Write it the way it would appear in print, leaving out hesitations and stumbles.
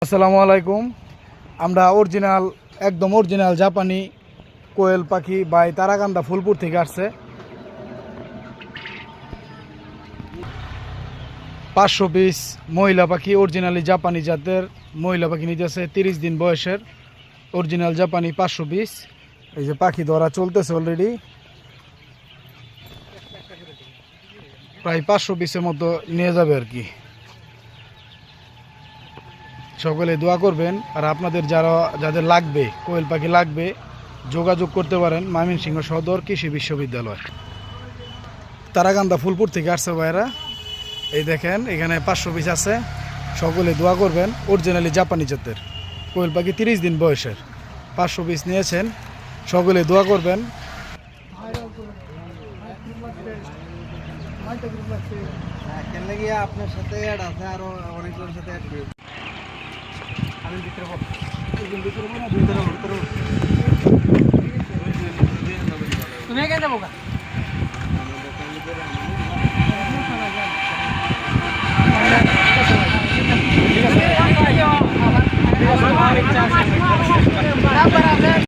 আসসালামু আলাইকুম। আমরা একদম অরিজিনাল জাপানি কোয়েল পাখি বাই তারাকান্দা ফুলপুর থেকে আসছে। 500 পিস মহিলা পাখি, অরিজিনালি জাপানি জাতের মহিলা পাখি নিতেছে। 30 দিন বয়সের অরিজিনাল জাপানি 500 পিস। এই যে পাখি ধরা চলতেছে অলরেডি, প্রায় 500 পিসের মতো নিয়ে যাবে আর কি। সকলে দোয়া করবেন। আর আপনাদের যাদের লাগবে, কোয়েল পাখি লাগবে, যোগাযোগ করতে পারেন ময়মনসিংহ সদর কৃষি বিশ্ববিদ্যালয়। তারাকান্দা ফুলপুর থেকে আসছে ভাইরা। এই দেখেন এখানে 500 পিস আছে। সকলে দোয়া করবেন। অরিজিনালি জাপানি জাতের কোয়েল পাখি 30 দিন বয়সের 500 পিস নিয়েছেন। সকলে দোয়া করবেন। আপনার সাথে আছে আরো অনেকজনের সাথে তুমি এখানে যাবো।